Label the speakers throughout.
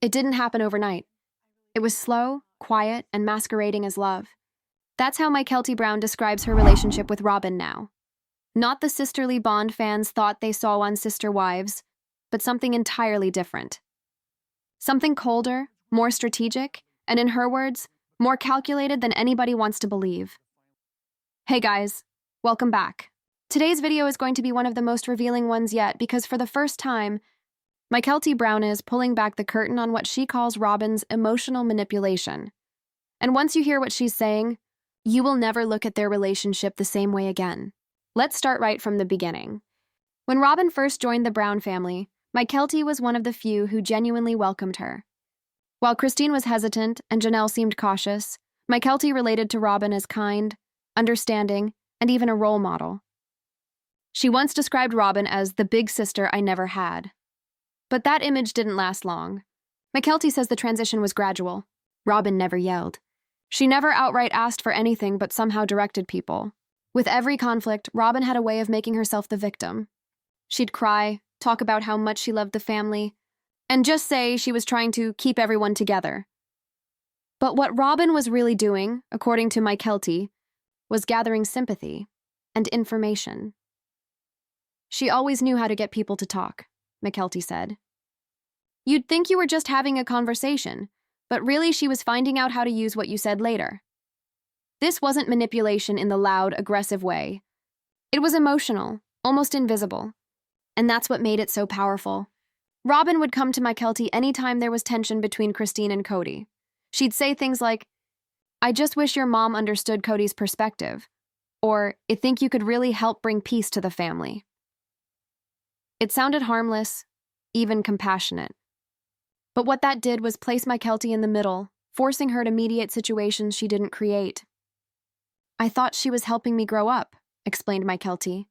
Speaker 1: It didn't happen overnight. It was slow, quiet, and masquerading as love. That's how Mykelti Brown describes her relationship with Robyn now. Not the sisterly bond fans thought they saw on Sister Wives, but something entirely different. Something colder, more strategic, and in her words, more calculated than anybody wants to believe. Hey guys, welcome back. Today's video is going to be one of the most revealing ones yet because for the first time, Mykelti Brown is pulling back the curtain on what she calls Robyn's emotional manipulation. And once you hear what she's saying, you will never look at their relationship the same way again. Let's start right from the beginning. When Robyn first joined the Brown family, Mykelti was one of the few who genuinely welcomed her. While Christine was hesitant and Janelle seemed cautious, Mykelti related to Robyn as kind, understanding, and even a role model. She once described Robyn as the big sister I never had. But that image didn't last long. Mykelti says the transition was gradual. Robyn never yelled. She never outright asked for anything but somehow directed people. With every conflict, Robyn had a way of making herself the victim. She'd cry, talk about how much she loved the family, and just say she was trying to keep everyone together. But what Robyn was really doing, according to Mykelti, was gathering sympathy and information. She always knew how to get people to talk, Mykelti said. You'd think you were just having a conversation, but really she was finding out how to use what you said later. This wasn't manipulation in the loud, aggressive way. It was emotional, almost invisible. And that's what made it so powerful. Robyn would come to Mykelti anytime there was tension between Christine and Kody. She'd say things like, "I just wish your mom understood Kody's perspective," or, "I think you could really help bring peace to the family." It sounded harmless, even compassionate. But what that did was place Mykelti in the middle, forcing her to mediate situations she didn't create. "I thought she was helping me grow up," explained Mykelti.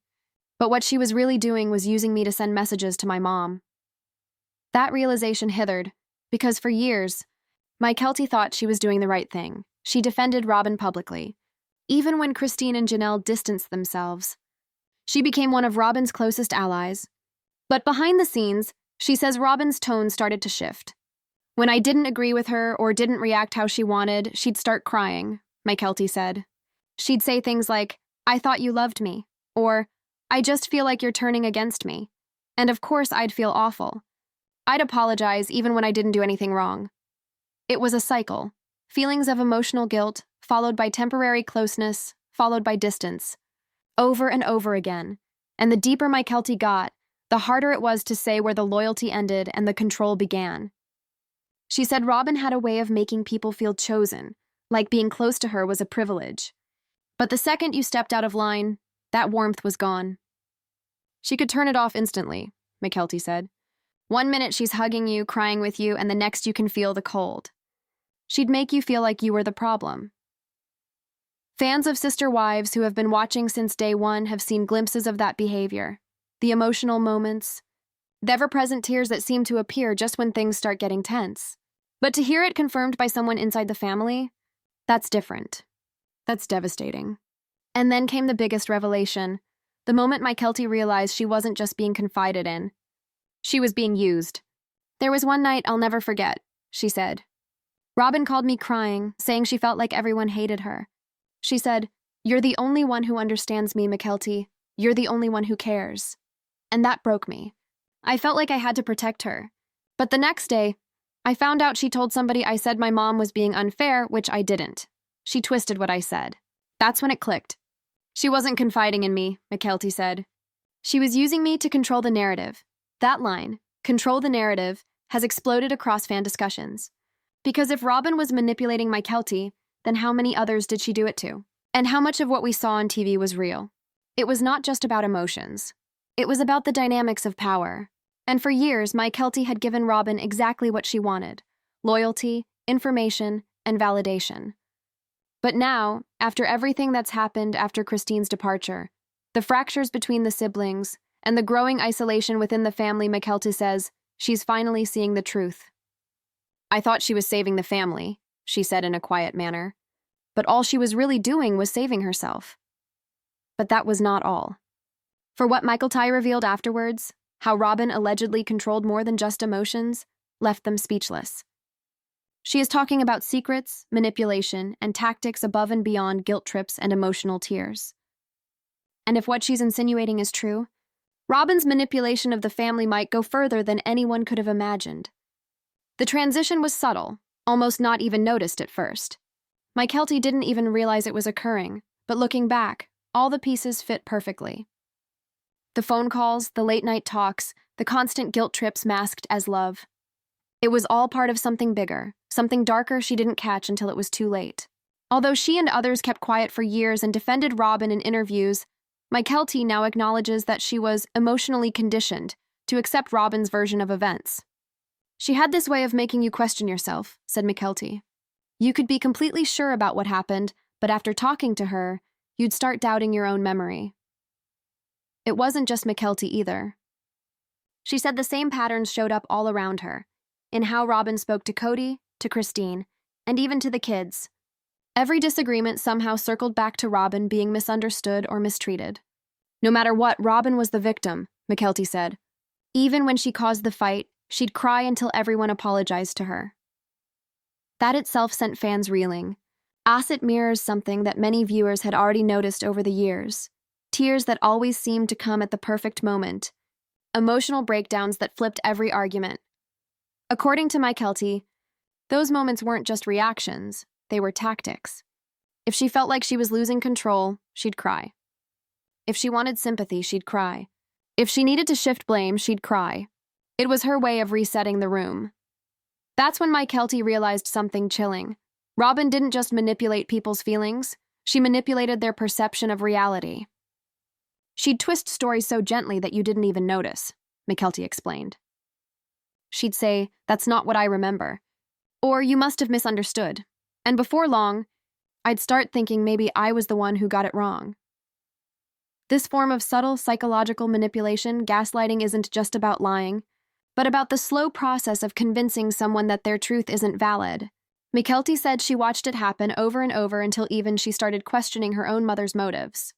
Speaker 1: "But what she was really doing was using me to send messages to my mom." That realization hithered, because for years, Mykelti thought she was doing the right thing. She defended Robyn publicly, even when Christine and Janelle distanced themselves. She became one of Robyn's closest allies. But behind the scenes, she says Robyn's tone started to shift. When I didn't agree with her or didn't react how she wanted, she'd start crying, Mykelti said. She'd say things like, "I thought you loved me," or, "I just feel like you're turning against me." And of course I'd feel awful. I'd apologize even when I didn't do anything wrong. It was a cycle. Feelings of emotional guilt, followed by temporary closeness, followed by distance. Over and over again. And the deeper Mykelti got, the harder it was to say where the loyalty ended and the control began. She said Robyn had a way of making people feel chosen, like being close to her was a privilege. But the second you stepped out of line, that warmth was gone. She could turn it off instantly, Mykelti said. One minute she's hugging you, crying with you, and the next you can feel the cold. She'd make you feel like you were the problem. Fans of Sister Wives who have been watching since day one have seen glimpses of that behavior. The emotional moments, the ever-present tears that seem to appear just when things start getting tense. But to hear it confirmed by someone inside the family, that's different. That's devastating. And then came the biggest revelation, the moment Mykelti realized she wasn't just being confided in. She was being used. "There was one night I'll never forget," she said. "Robyn called me crying, saying she felt like everyone hated her. She said, 'You're the only one who understands me, Mykelti. You're the only one who cares.' And that broke me. I felt like I had to protect her. But the next day, I found out she told somebody I said my mom was being unfair, which I didn't. She twisted what I said. That's when it clicked. She wasn't confiding in me," Mykelti said. "She was using me to control the narrative." That line, "control the narrative," has exploded across fan discussions. Because if Robyn was manipulating Mykelti, then how many others did she do it to? And how much of what we saw on TV was real? It was not just about emotions. It was about the dynamics of power. And for years, Mykelti had given Robyn exactly what she wanted: loyalty, information, and validation. But now, after everything that's happened after Christine's departure, the fractures between the siblings, and the growing isolation within the family, Mykelti says, she's finally seeing the truth. "I thought she was saving the family," she said in a quiet manner. But all she was really doing was saving herself. But that was not all. For what Mykelti revealed afterwards, how Robyn allegedly controlled more than just emotions, left them speechless. She is talking about secrets, manipulation, and tactics above and beyond guilt trips and emotional tears. And if what she's insinuating is true, Robyn's manipulation of the family might go further than anyone could have imagined. The transition was subtle, almost not even noticed at first. Mykelti didn't even realize it was occurring, but looking back, all the pieces fit perfectly. The phone calls, the late-night talks, the constant guilt trips masked as love. It was all part of something bigger, something darker she didn't catch until it was too late. Although she and others kept quiet for years and defended Robyn in interviews, Mykelti now acknowledges that she was emotionally conditioned to accept Robyn's version of events. "She had this way of making you question yourself," said Mykelti. "You could be completely sure about what happened, but after talking to her, you'd start doubting your own memory." It wasn't just Mykelti either. She said the same patterns showed up all around her, in how Robyn spoke to Kody, to Christine, and even to the kids. Every disagreement somehow circled back to Robyn being misunderstood or mistreated. No matter what, Robyn was the victim, Mykelti said. Even when she caused the fight, she'd cry until everyone apologized to her. That itself sent fans reeling. As it mirrors something that many viewers had already noticed over the years. Tears that always seemed to come at the perfect moment. Emotional breakdowns that flipped every argument. According to Mykelti, those moments weren't just reactions, they were tactics. If she felt like she was losing control, she'd cry. If she wanted sympathy, she'd cry. If she needed to shift blame, she'd cry. It was her way of resetting the room. That's when Mykelti realized something chilling. Robyn didn't just manipulate people's feelings, she manipulated their perception of reality. She'd twist stories so gently that you didn't even notice, Mykelti explained. She'd say, "That's not what I remember," or "You must have misunderstood." And before long, I'd start thinking maybe I was the one who got it wrong. This form of subtle psychological manipulation, gaslighting, isn't just about lying, but about the slow process of convincing someone that their truth isn't valid. Mykelti said she watched it happen over and over until even she started questioning her own mother's motives.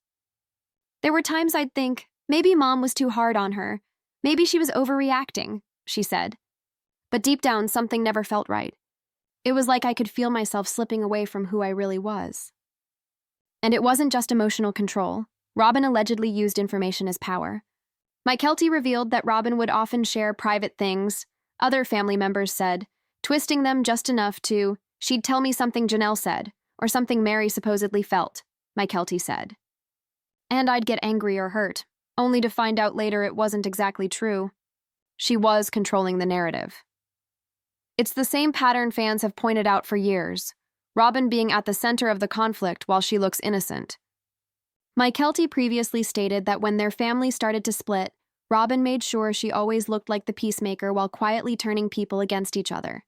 Speaker 1: "There were times I'd think, maybe Mom was too hard on her. Maybe she was overreacting," she said. But deep down, something never felt right. It was like I could feel myself slipping away from who I really was. And it wasn't just emotional control. Robyn allegedly used information as power. Mykelti revealed that Robyn would often share private things, other family members said, twisting them just enough to, "She'd tell me something Janelle said, or something Mary supposedly felt," Mykelti said. "And I'd get angry or hurt, only to find out later it wasn't exactly true." She was controlling the narrative. It's the same pattern fans have pointed out for years, Robyn being at the center of the conflict while she looks innocent. Mykelti previously stated that when their family started to split, Robyn made sure she always looked like the peacemaker while quietly turning people against each other.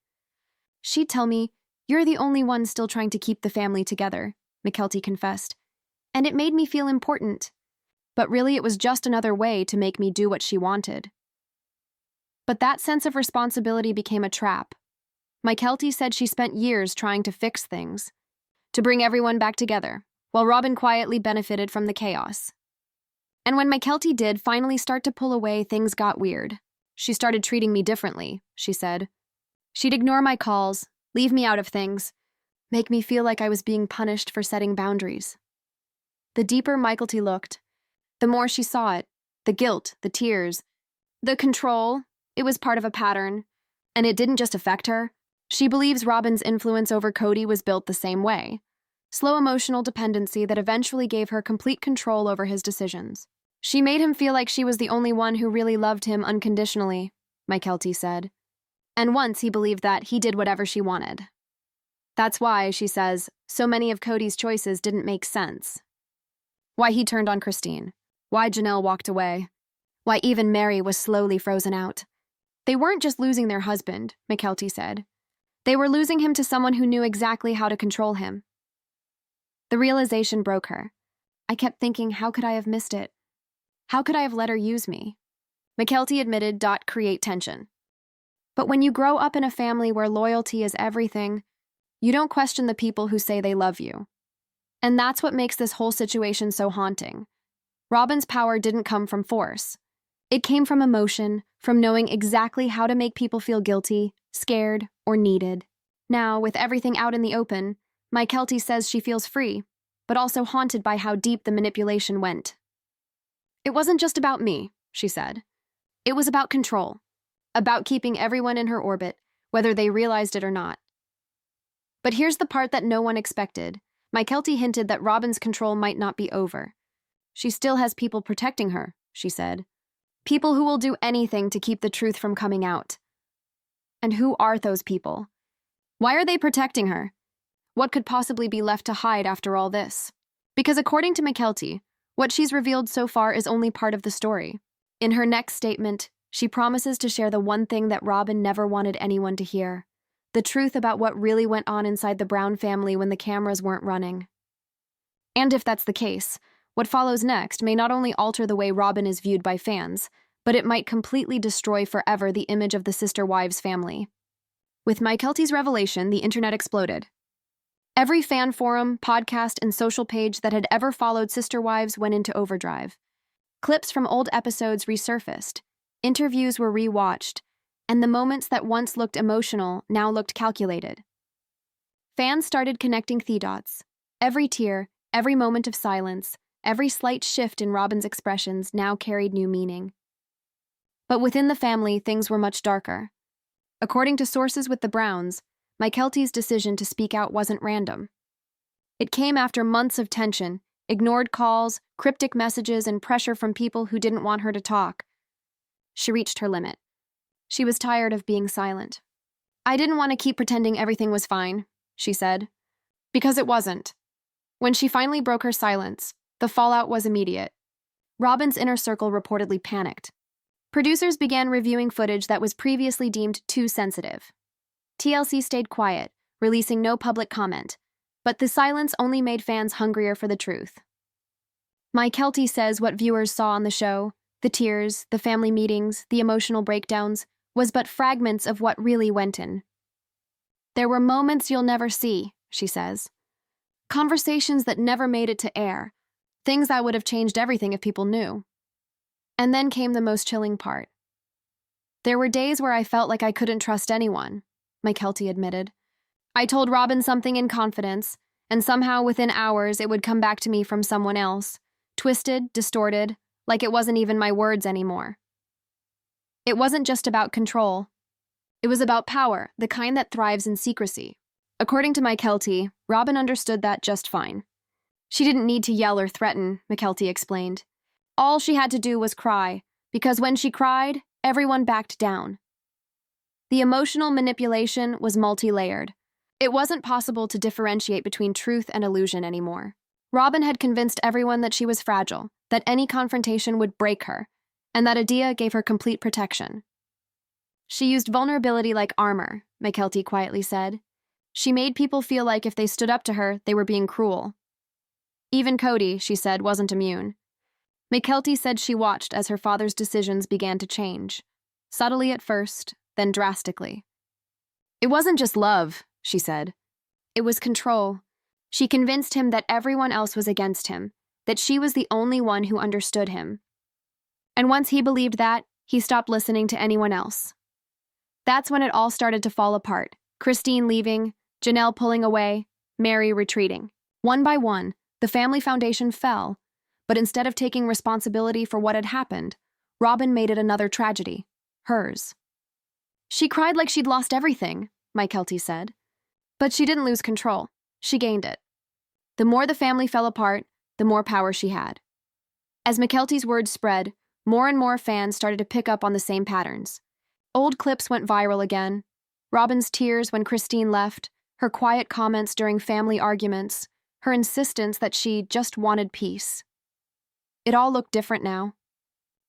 Speaker 1: "She'd tell me, 'You're the only one still trying to keep the family together,'" Mykelti confessed. "And it made me feel important. But really it was just another way to make me do what she wanted." But that sense of responsibility became a trap. Mykelti said she spent years trying to fix things, to bring everyone back together, while Robyn quietly benefited from the chaos. And when Mykelti did finally start to pull away, things got weird. "She started treating me differently," she said. "She'd ignore my calls, leave me out of things, make me feel like I was being punished for setting boundaries." The deeper Mykelti looked, the more she saw it, the guilt, the tears, the control. It was part of a pattern, and it didn't just affect her. She believes Robyn's influence over Kody was built the same way. Slow emotional dependency that eventually gave her complete control over his decisions. She made him feel like she was the only one who really loved him unconditionally, Mykelti said. And once he believed that, he did whatever she wanted. That's why, she says, so many of Kody's choices didn't make sense. Why he turned on Christine. Why Janelle walked away. Why even Mary was slowly frozen out. They weren't just losing their husband, Mykelti said. They were losing him to someone who knew exactly how to control him. The realization broke her. I kept thinking, how could I have missed it? How could I have let her use me? Mykelti admitted, create tension. But when you grow up in a family where loyalty is everything, you don't question the people who say they love you. And that's what makes this whole situation so haunting. Robyn's power didn't come from force. It came from emotion, from knowing exactly how to make people feel guilty, scared, or needed. Now, with everything out in the open, Mykelti says she feels free, but also haunted by how deep the manipulation went. "It wasn't just about me," she said. "It was about control, about keeping everyone in her orbit, whether they realized it or not." But here's the part that no one expected. Mykelti hinted that Robyn's control might not be over. "She still has people protecting her," she said. "People who will do anything to keep the truth from coming out." And who are those people? Why are they protecting her? What could possibly be left to hide after all this? Because according to Mykelti, what she's revealed so far is only part of the story. In her next statement, she promises to share the one thing that Robyn never wanted anyone to hear: the truth about what really went on inside the Brown family when the cameras weren't running. And if that's the case, what follows next may not only alter the way Robyn is viewed by fans, but it might completely destroy forever the image of the Sister Wives family. With Mykelti's revelation, the internet exploded. Every fan forum, podcast, and social page that had ever followed Sister Wives went into overdrive. Clips from old episodes resurfaced, interviews were rewatched, and the moments that once looked emotional now looked calculated. Fans started connecting the dots. Every tear, every moment of silence, every slight shift in Robyn's expressions now carried new meaning. But within the family, things were much darker. According to sources with the Browns, Mykelti's decision to speak out wasn't random. It came after months of tension, ignored calls, cryptic messages, and pressure from people who didn't want her to talk. She reached her limit. She was tired of being silent. "I didn't want to keep pretending everything was fine," she said. Because it wasn't. When she finally broke her silence, the fallout was immediate. Robyn's inner circle reportedly panicked. Producers began reviewing footage that was previously deemed too sensitive. TLC stayed quiet, releasing no public comment, but the silence only made fans hungrier for the truth. Mykelti says what viewers saw on the show, the tears, the family meetings, the emotional breakdowns, was but fragments of what really went in. "There were moments you'll never see," she says. "Conversations that never made it to air, things that would have changed everything if people knew." And then came the most chilling part. "There were days where I felt like I couldn't trust anyone," Mykelti admitted. "I told Robyn something in confidence, and somehow within hours it would come back to me from someone else, twisted, distorted, like it wasn't even my words anymore." It wasn't just about control. It was about power, the kind that thrives in secrecy. According to Mykelti, Robyn understood that just fine. She didn't need to yell or threaten, Mykelti explained. All she had to do was cry, because when she cried, everyone backed down. The emotional manipulation was multi-layered. It wasn't possible to differentiate between truth and illusion anymore. Robyn had convinced everyone that she was fragile, that any confrontation would break her, and that Adia gave her complete protection. "She used vulnerability like armor," Mykelti quietly said. "She made people feel like if they stood up to her, they were being cruel." Even Kody, she said, wasn't immune. Mykelti said she watched as her father's decisions began to change, subtly at first, then drastically. "It wasn't just love," she said. "It was control." She convinced him that everyone else was against him, that she was the only one who understood him. And once he believed that, he stopped listening to anyone else. That's when it all started to fall apart. Christine leaving, Janelle pulling away, Mary retreating. One by one, the family foundation fell, but instead of taking responsibility for what had happened, Robyn made it another tragedy, hers. "She cried like she'd lost everything," Mykelti said. But she didn't lose control. She gained it. The more the family fell apart, the more power she had. As Mykelti's words spread, more and more fans started to pick up on the same patterns. Old clips went viral again. Robyn's tears when Christine left, her quiet comments during family arguments, her insistence that she just wanted peace. It all looked different now.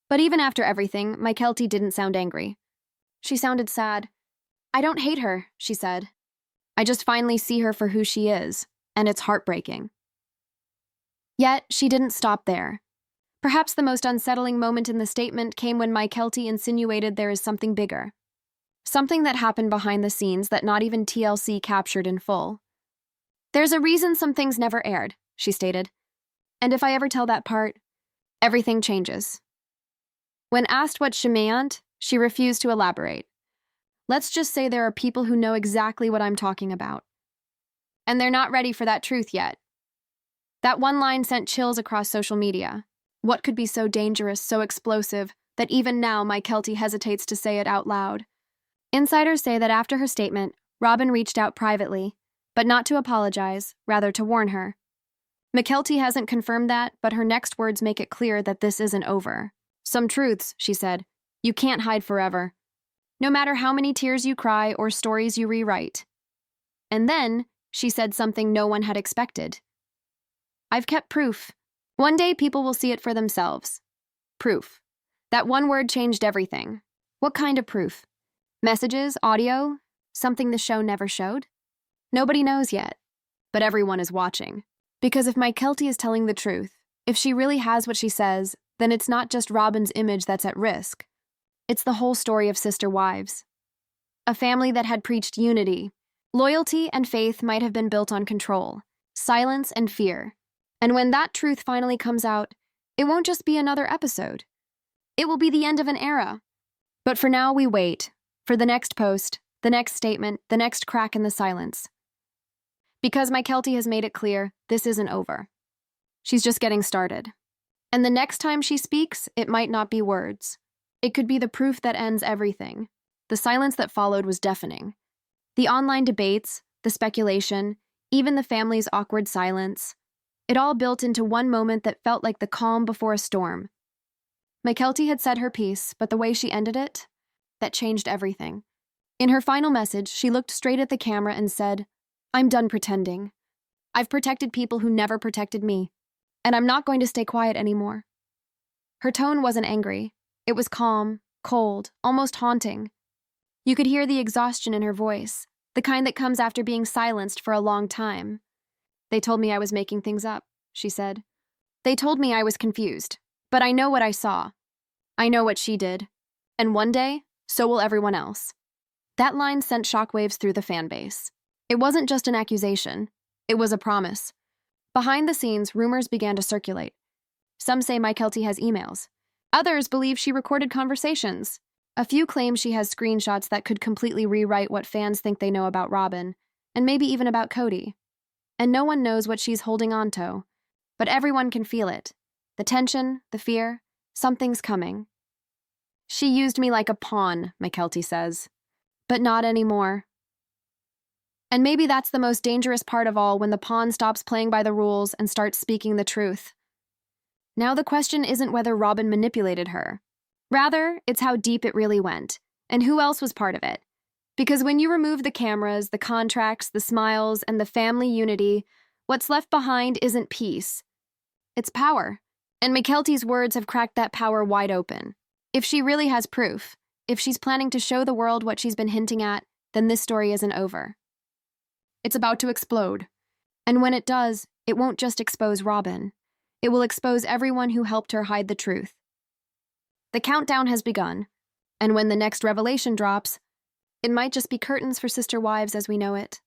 Speaker 1: But even after everything, Mykelti didn't sound angry. She sounded sad. "I don't hate her," she said. "I just finally see her for who she is, and it's heartbreaking." Yet, she didn't stop there. Perhaps the most unsettling moment in the statement came when Mykelti insinuated there is something bigger. Something that happened behind the scenes that not even TLC captured in full. "There's a reason some things never aired," she stated. "And if I ever tell that part, everything changes." When asked what she meant, she refused to elaborate. Let's just say there are people who know exactly what I'm talking about. And they're not ready for that truth yet. That one line sent chills across social media. What could be so dangerous, so explosive, that even now Mykelti hesitates to say it out loud? Insiders say that after her statement, Robyn reached out privately, but not to apologize, rather to warn her. Mykelti hasn't confirmed that, but her next words make it clear that this isn't over. Some truths, she said, you can't hide forever. No matter how many tears you cry or stories you rewrite. And then, she said something no one had expected. I've kept proof. One day people will see it for themselves. Proof. That one word changed everything. What kind of proof? Messages, audio, something the show never showed? Nobody knows yet, but everyone is watching. Because if Mykelti is telling the truth, if she really has what she says, then it's not just Robyn's image that's at risk. It's the whole story of sister wives. A family that had preached unity. Loyalty and faith might have been built on control, silence and fear. And when that truth finally comes out, it won't just be another episode. It will be the end of an era. But for now, we wait for the next post, the next statement, the next crack in the silence. Because Mykelti has made it clear, this isn't over. She's just getting started. And the next time she speaks, it might not be words. It could be the proof that ends everything. The silence that followed was deafening. The online debates, the speculation, even the family's awkward silence, it all built into one moment that felt like the calm before a storm. Mykelti had said her piece, but the way she ended it, that changed everything. In her final message, she looked straight at the camera and said, I'm done pretending. I've protected people who never protected me, and I'm not going to stay quiet anymore. Her tone wasn't angry. It was calm, cold, almost haunting. You could hear the exhaustion in her voice, the kind that comes after being silenced for a long time. They told me I was making things up, she said. They told me I was confused, but I know what I saw. I know what she did. And one day, so will everyone else. That line sent shockwaves through the fan base. It wasn't just an accusation. It was a promise. Behind the scenes, rumors began to circulate. Some say Mykelti has emails. Others believe she recorded conversations. A few claim she has screenshots that could completely rewrite what fans think they know about Robyn, and maybe even about Kody. And no one knows what she's holding on to. But everyone can feel it. The tension, the fear, something's coming. She used me like a pawn, Mykelti says. But not anymore. And maybe that's the most dangerous part of all, when the pawn stops playing by the rules and starts speaking the truth. Now the question isn't whether Robyn manipulated her. Rather, it's how deep it really went, and who else was part of it. Because when you remove the cameras, the contracts, the smiles, and the family unity, what's left behind isn't peace. It's power. And Mykelti's words have cracked that power wide open. If she really has proof, if she's planning to show the world what she's been hinting at, then this story isn't over. It's about to explode. And when it does, it won't just expose Robyn. It will expose everyone who helped her hide the truth. The countdown has begun, and when the next revelation drops, it might just be curtains for sister wives as we know it.